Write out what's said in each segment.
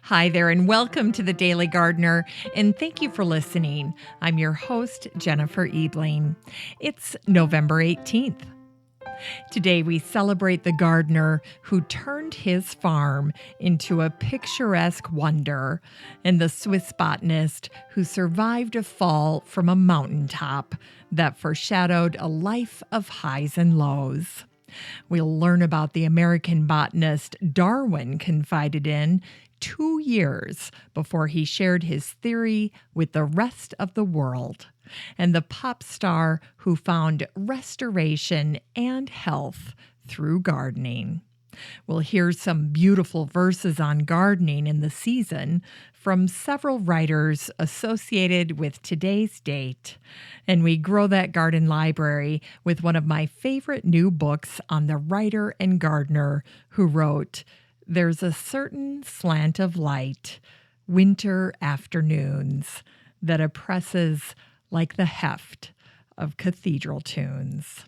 Hi there, and welcome to the Daily Gardener, and thank you for listening. I'm your host, Jennifer Ebling. It's November 18th. Today, we celebrate the gardener who turned his farm into a picturesque wonder, and the Swiss botanist who survived a fall from a mountaintop that foreshadowed a life of highs and lows. We'll learn about the American botanist Darwin confided in 2 years before he shared his theory with the rest of the world, and the pop star who found restoration and health through gardening. We'll hear some beautiful verses on gardening in the season from several writers associated with today's date. And we grow that garden library with one of my favorite new books on the writer and gardener who wrote, "There's a certain slant of light, winter afternoons, that oppresses like the heft of cathedral tunes."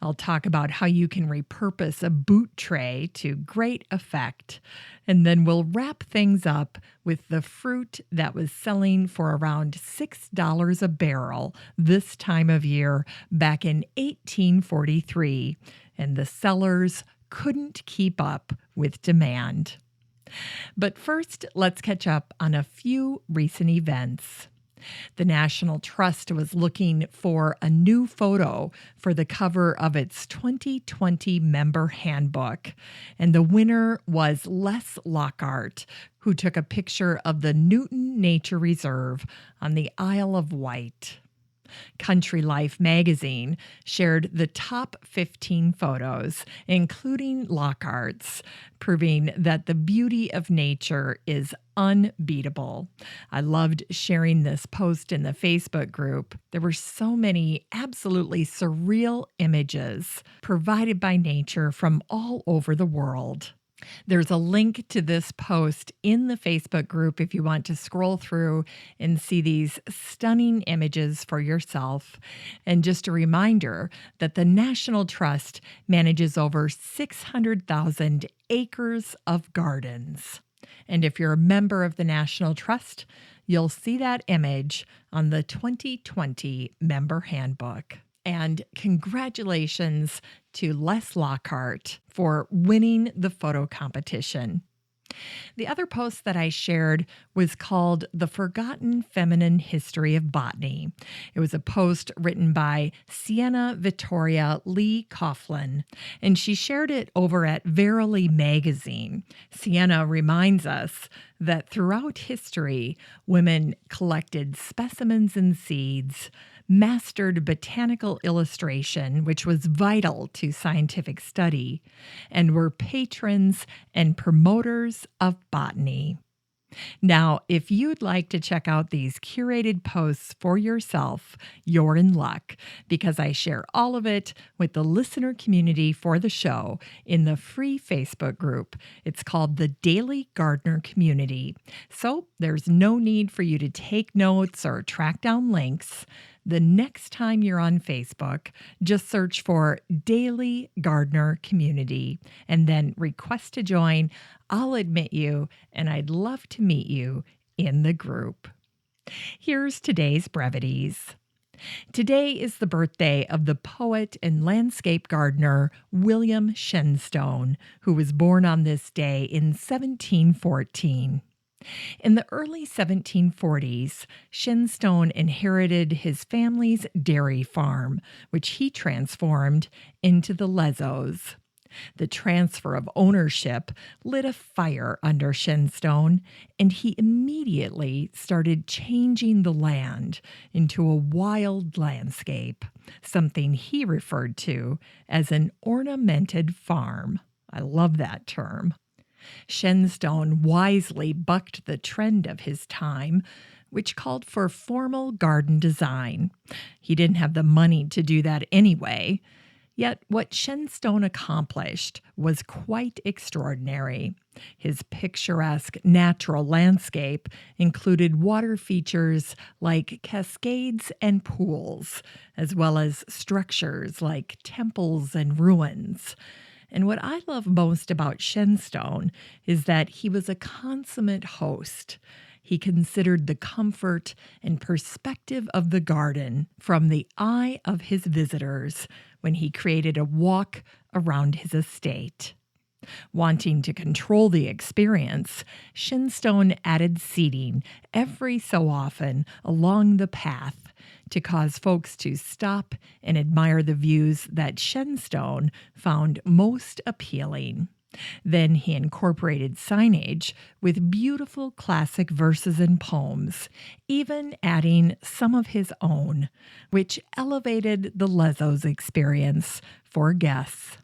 I'll talk about how you can repurpose a boot tray to great effect, and then we'll wrap things up with the fruit that was selling for around $6 a barrel this time of year back in 1843, and the sellers couldn't keep up with demand. But first, let's catch up on a few recent events. The National Trust was looking for a new photo for the cover of its 2020 member handbook, and the winner was Les Lockhart, who took a picture of the Newton Nature Reserve on the Isle of Wight. Country Life magazine shared the top 15 photos, including Lockhart's, proving that the beauty of nature is unbeatable. I loved sharing this post in the Facebook group. There were so many absolutely surreal images provided by nature from all over the world. There's a link to this post in the Facebook group if you want to scroll through and see these stunning images for yourself. And just a reminder that the National Trust manages over 600,000 acres of gardens. And if you're a member of the National Trust, you'll see that image on the 2020 member handbook. And congratulations to Les Lockhart for winning the photo competition. The other post that I shared was called The Forgotten Feminine History of Botany. It was a post written by Sienna Victoria Lee Coughlin, and she shared it over at Verily magazine. Sienna reminds us that throughout history, women collected specimens and seeds, mastered botanical illustration, which was vital to scientific study, and were patrons and promoters of botany. Now, if you'd like to check out these curated posts for yourself, you're in luck, because I share all of it with the listener community for the show in the free Facebook group. It's called the Daily Gardener Community. So there's no need for you to take notes or track down links. The next time you're on Facebook, just search for Daily Gardener Community and then request to join. I'll admit you, and I'd love to meet you in the group. Here's today's brevities. Today is the birthday of the poet and landscape gardener William Shenstone, who was born on this day in 1714. In the early 1740s, Shenstone inherited his family's dairy farm, which he transformed into the Lezos. The transfer of ownership lit a fire under Shenstone, and he immediately started changing the land into a wild landscape, something he referred to as an ornamented farm. I love that term. Shenstone wisely bucked the trend of his time, which called for formal garden design. He didn't have the money to do that anyway. Yet what Shenstone accomplished was quite extraordinary. His picturesque natural landscape included water features like cascades and pools, as well as structures like temples and ruins. And what I love most about Shenstone is that he was a consummate host. He considered the comfort and perspective of the garden from the eye of his visitors when he created a walk around his estate. Wanting to control the experience, Shenstone added seating every so often along the path to cause folks to stop and admire the views that Shenstone found most appealing. Then he incorporated signage with beautiful classic verses and poems, even adding some of his own, which elevated the Lezo's experience for guests.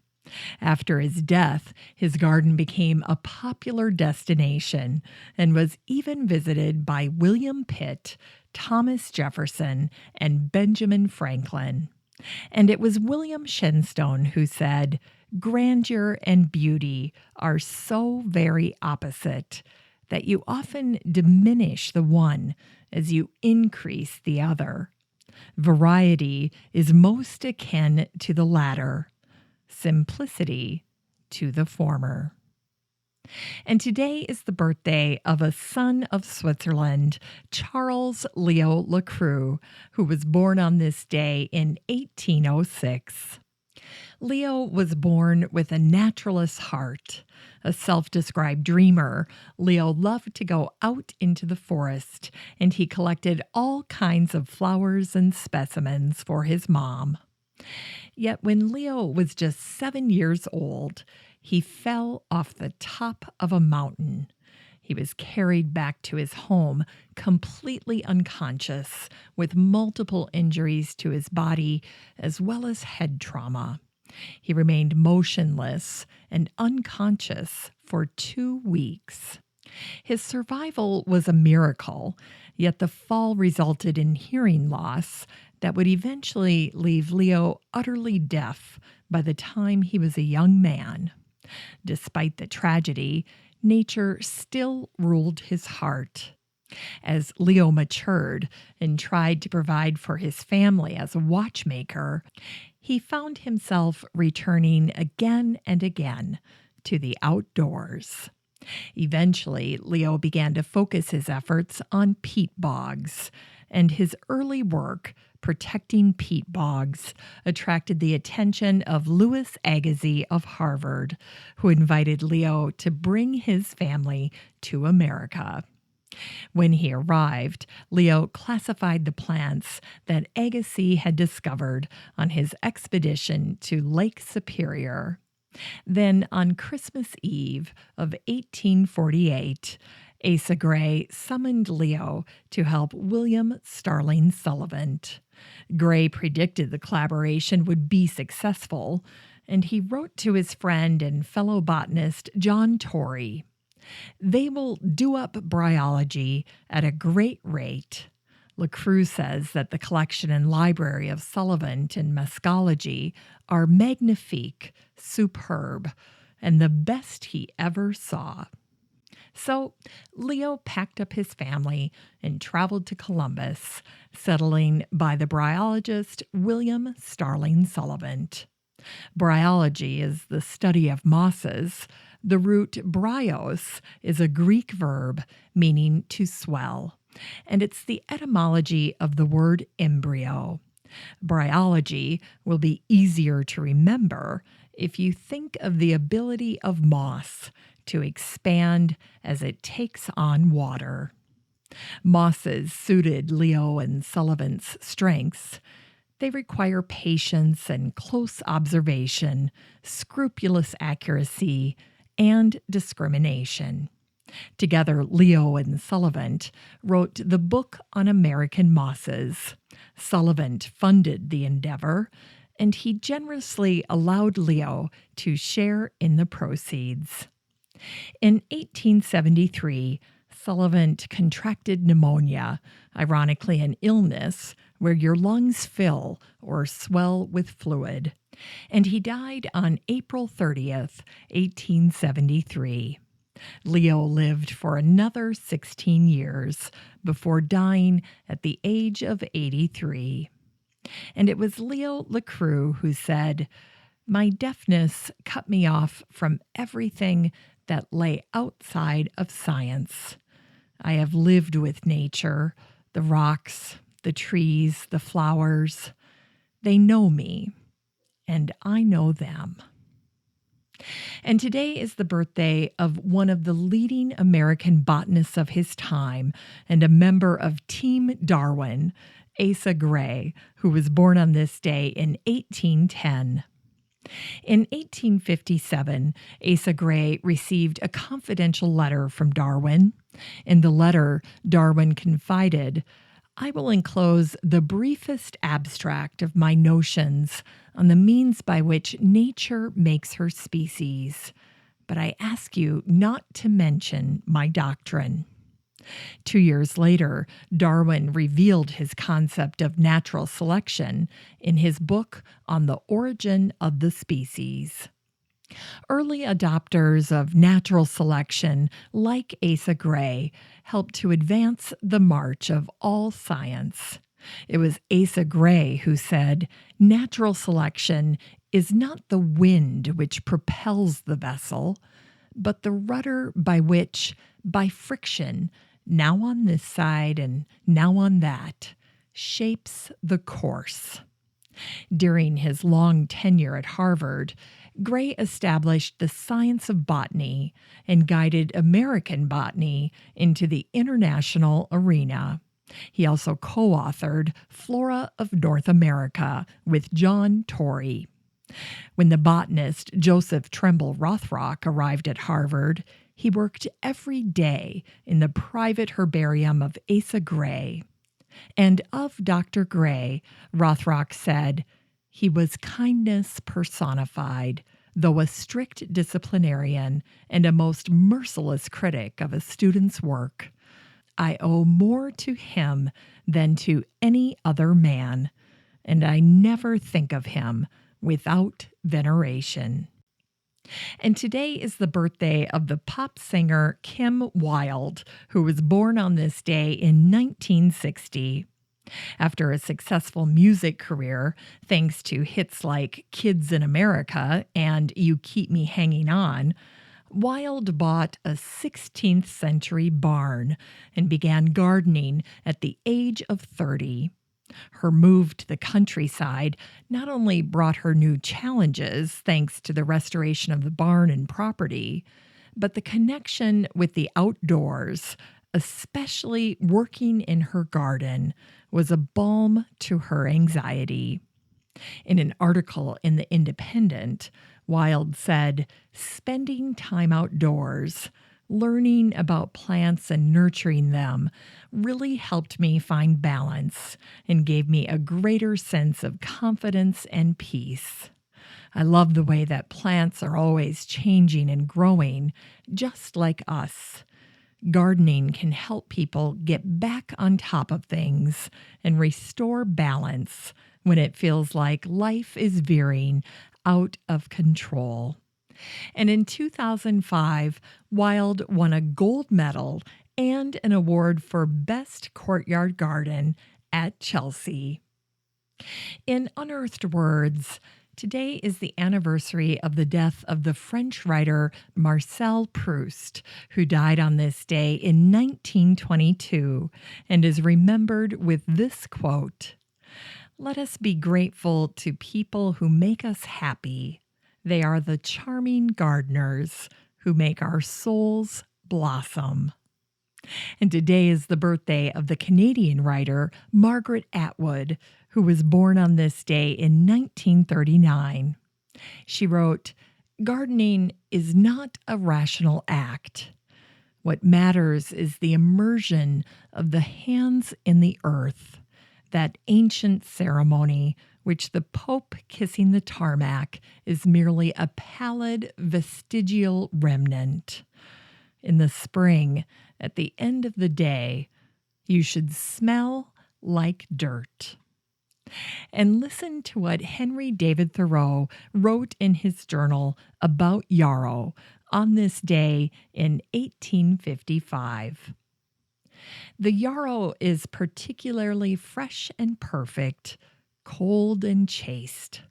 After his death, his garden became a popular destination and was even visited by William Pitt, Thomas Jefferson, and Benjamin Franklin. And it was William Shenstone who said, "Grandeur and beauty are so very opposite that you often diminish the one as you increase the other. Variety is most akin to the latter, simplicity to the former." And today is the birthday of a son of Switzerland, Charles Leo Lecroux, who was born on this day in 1806. Leo was born with a naturalist's heart. A self-described dreamer, Leo loved to go out into the forest, and he collected all kinds of flowers and specimens for his mom. Yet when Leo was just 7 years old, he fell off the top of a mountain. He was carried back to his home completely unconscious, with multiple injuries to his body as well as head trauma. He remained motionless and unconscious for 2 weeks. His survival was a miracle, yet the fall resulted in hearing loss that would eventually leave Leo utterly deaf by the time he was a young man. Despite the tragedy, nature still ruled his heart. As Leo matured and tried to provide for his family as a watchmaker, he found himself returning again and again to the outdoors. Eventually, Leo began to focus his efforts on peat bogs, and his early work protecting peat bogs attracted the attention of Louis Agassiz of Harvard, who invited Leo to bring his family to America. When he arrived, Leo classified the plants that Agassiz had discovered on his expedition to Lake Superior. Then, on Christmas Eve of 1848, Asa Gray summoned Leo to help William Starling Sullivan. Gray predicted the collaboration would be successful, and he wrote to his friend and fellow botanist John Torrey, "They will do up bryology at a great rate." Lecroux says that the collection and library of Sullivan and Mescology are magnifique, superb, and the best he ever saw. So Leo packed up his family and traveled to Columbus, settling by the bryologist William Starling Sullivan. Bryology is the study of mosses. The root bryos is a Greek verb meaning to swell, and it's the etymology of the word embryo. Bryology will be easier to remember if you think of the ability of moss to expand as it takes on water. Mosses suited Leo and Sullivan's strengths. They require patience and close observation, scrupulous accuracy, and discrimination. Together, Leo and Sullivan wrote the Book on American Mosses. Sullivan funded the endeavor, and he generously allowed Leo to share in the proceeds. In 1873, Sullivan contracted pneumonia, ironically an illness where your lungs fill or swell with fluid, and he died on April 30th, 1873. Leo lived for another 16 years before dying at the age of 83. And it was Leo Lecroux who said, My deafness cut me off from everything that lay outside of science. I have lived with nature, the rocks, the trees, the flowers. They know me, and I know them. And today is the birthday of one of the leading American botanists of his time and a member of Team Darwin, Asa Gray, who was born on this day in 1810. In 1857, Asa Gray received a confidential letter from Darwin. In the letter, Darwin confided, "I will enclose the briefest abstract of my notions on the means by which nature makes her species, but I ask you not to mention my doctrine." 2 years later, Darwin revealed his concept of natural selection in his book on the origin of the species. Early adopters of natural selection, like Asa Gray, helped to advance the march of all science. It was Asa Gray who said, "Natural selection is not the wind which propels the vessel, but the rudder by which, by friction, now on this side and now on that, shapes the course." During his long tenure at Harvard, Gray established the science of botany and guided American botany into the international arena. He also co-authored Flora of North America with John Torrey. When the botanist Joseph Tremble Rothrock arrived at Harvard, he worked every day in the private herbarium of Asa Gray. And of Dr. Gray, Rothrock said, "He was kindness personified, though a strict disciplinarian and a most merciless critic of a student's work. I owe more to him than to any other man, and I never think of him without veneration." And today is the birthday of the pop singer Kim Wilde, who was born on this day in 1960. After a successful music career, thanks to hits like Kids in America and You Keep Me Hanging On, Wilde bought a 16th century barn and began gardening at the age of 30. Her move to the countryside not only brought her new challenges thanks to the restoration of the barn and property, but the connection with the outdoors, especially working in her garden, was a balm to her anxiety. In an article in The Independent, Wilde said, "Spending time outdoors, learning about plants and nurturing them really helped me find balance and gave me a greater sense of confidence and peace. I love the way that plants are always changing and growing, just like us. Gardening can help people get back on top of things and restore balance when it feels like life is veering out of control." And in 2005, Wilde won a gold medal and an award for Best Courtyard Garden at Chelsea. In Unearthed Words, today is the anniversary of the death of the French writer Marcel Proust, who died on this day in 1922 and is remembered with this quote, "Let us be grateful to people who make us happy. They are the charming gardeners who make our souls blossom." And today is the birthday of the Canadian writer Margaret Atwood, who was born on this day in 1939. She wrote, "Gardening is not a rational act. What matters is the immersion of the hands in the earth, that ancient ceremony which the Pope kissing the tarmac is merely a pallid vestigial remnant. In the spring, at the end of the day, you should smell like dirt." And listen to what Henry David Thoreau wrote in his journal about yarrow on this day in 1855. "The yarrow is particularly fresh and perfect, cold and chaste,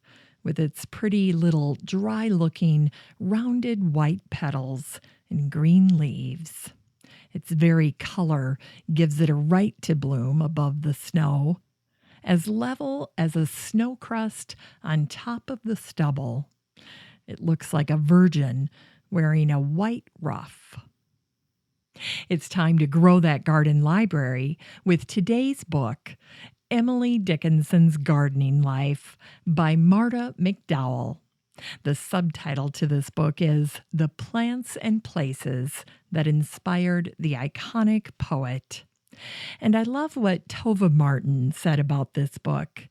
with its pretty little dry-looking, rounded white petals and green leaves. Its very color gives it a right to bloom above the snow, as level as a snow crust on top of the stubble. It looks like a virgin wearing a white ruff. It's time to grow that garden library with today's book, Emily Dickinson's Gardening Life by Marta McDowell. The subtitle to this book is The Plants and Places That Inspired the Iconic Poet. And I love what Tova Martin said about this book.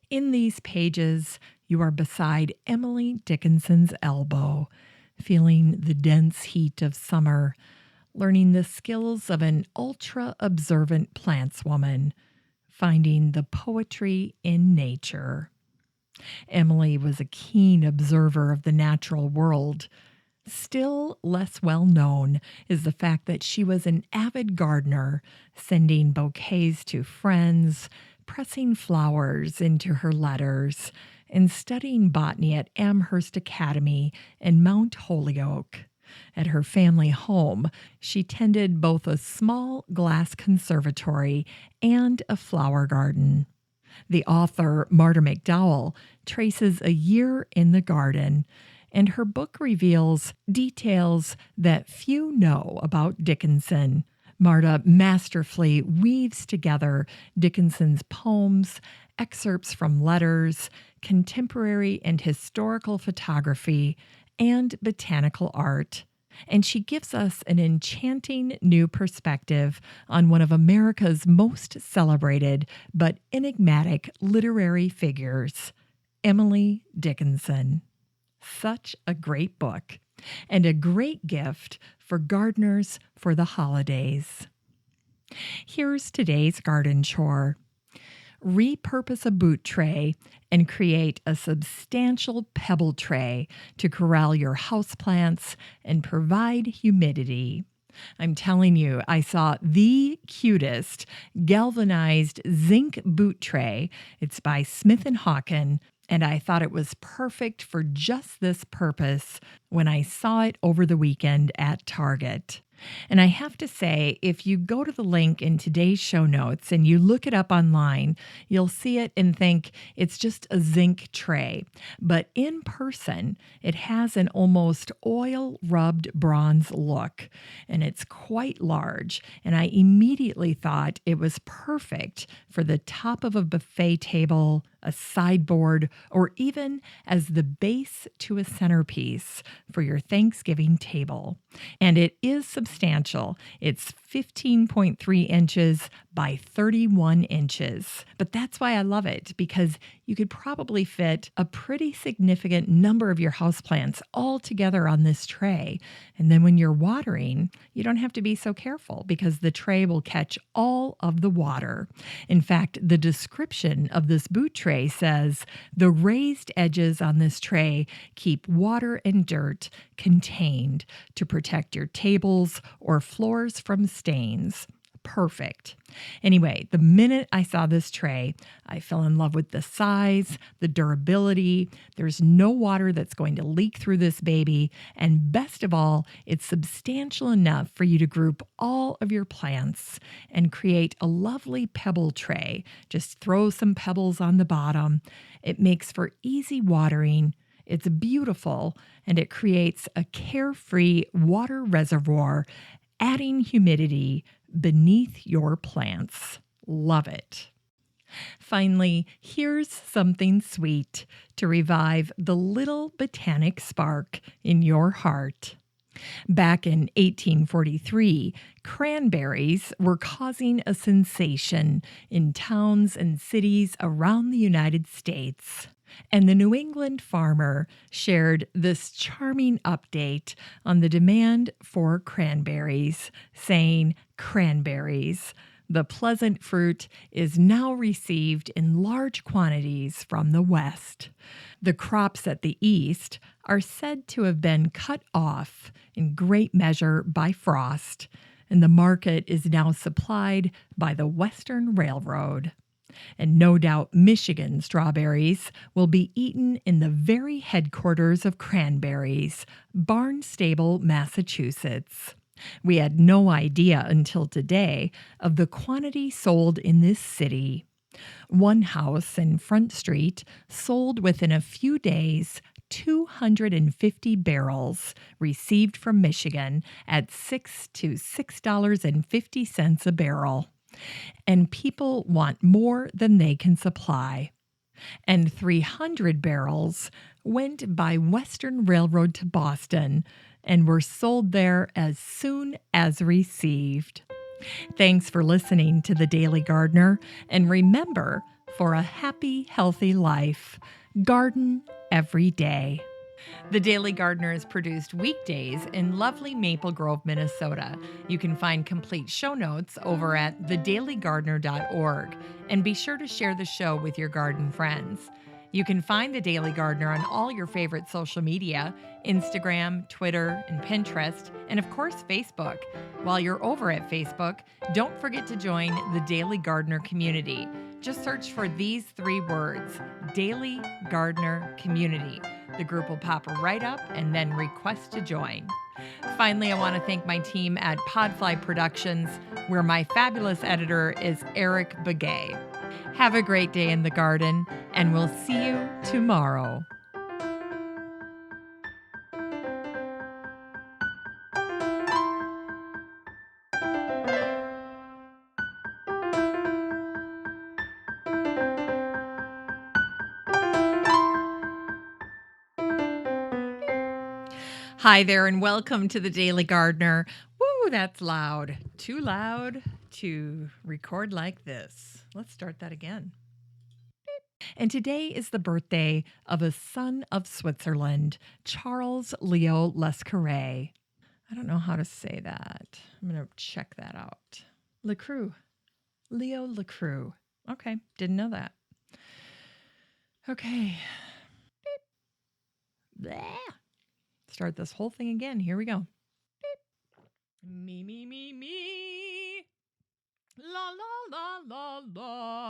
In these pages, you are beside Emily Dickinson's elbow, feeling the dense heat of summer, learning the skills of an ultra-observant plantswoman, finding the poetry in nature. Emily was a keen observer of the natural world. Still less well known is the fact that she was an avid gardener, sending bouquets to friends, pressing flowers into her letters, and studying botany at Amherst Academy in Mount Holyoke. At her family home, she tended both a small glass conservatory and a flower garden. The author, Marta McDowell, traces a year in the garden, and her book reveals details that few know about Dickinson. Marta masterfully weaves together Dickinson's poems, excerpts from letters, contemporary and historical photography, and botanical art. And she gives us an enchanting new perspective on one of America's most celebrated but enigmatic literary figures, Emily Dickinson. Such a great book, and a great gift for gardeners for the holidays. Here's today's garden chore. Repurpose a boot tray and create a substantial pebble tray to corral your houseplants and provide humidity. I'm telling you, I saw the cutest galvanized zinc boot tray. It's by Smith & Hawken, and I thought it was perfect for just this purpose when I saw it over the weekend at Target. And I have to say, if you go to the link in today's show notes and you look it up online, you'll see it and think it's just a zinc tray. But in person, it has an almost oil-rubbed bronze look, and it's quite large. And I immediately thought it was perfect for the top of a buffet table, a sideboard, or even as the base to a centerpiece for your Thanksgiving table. And it is substantial. It's 15.3 inches by 31 inches. But that's why I love it, because you could probably fit a pretty significant number of your houseplants all together on this tray. And then when you're watering, you don't have to be so careful because the tray will catch all of the water. In fact, the description of this boot tray says, the raised edges on this tray keep water and dirt contained to protect your tables or floors from stains. Perfect. Anyway, the minute I saw this tray, I fell in love with the size, the durability. There's no water that's going to leak through this baby. And best of all, it's substantial enough for you to group all of your plants and create a lovely pebble tray. Just throw some pebbles on the bottom. It makes for easy watering. It's beautiful, and it creates a carefree water reservoir, adding humidity beneath your plants. Love it. Finally, here's something sweet to revive the little botanic spark in your heart. Back in 1843, cranberries were causing a sensation in towns and cities around the United States. And the New England farmer shared this charming update on the demand for cranberries, saying, "Cranberries, the pleasant fruit, is now received in large quantities from the West. The crops at the East are said to have been cut off in great measure by frost, and the market is now supplied by the Western Railroad. And no doubt Michigan strawberries will be eaten in the very headquarters of cranberries, Barnstable, Massachusetts. We had no idea until today of the quantity sold in this city. One house in Front Street sold within a few days 250 barrels received from Michigan at $6 to $6.50 a barrel. And people want more than they can supply. And 300 barrels went by Western Railroad to Boston and were sold there as soon as received. Thanks for listening to The Daily Gardener, and remember, for a happy, healthy life, garden every day. The Daily Gardener is produced weekdays in lovely Maple Grove, Minnesota. You can find complete show notes over at thedailygardener.org, and be sure to share the show with your garden friends. You can find The Daily Gardener on all your favorite social media, Instagram, Twitter, and Pinterest, and of course, Facebook. While you're over at Facebook, don't forget to join the Daily Gardener community. Just search for these 3 words, Daily Gardener Community. The group will pop right up, and then request to join. Finally, I want to thank my team at Podfly Productions, where my fabulous editor is Eric Begay. Have a great day in the garden, and we'll see you tomorrow. Hi there, and welcome to the Daily Gardener. Woo, that's loud. Too loud to record like this. Let's start that again. And today is the birthday of a son of Switzerland, Charles Leo Lescure. I don't know how to say that. I'm going to check that out. Lecroux. Leo Lecroux. Okay, didn't know that. Okay. Bleh. Start this whole thing again. Here we go. Me, me, me, me. La, la, la, la, la.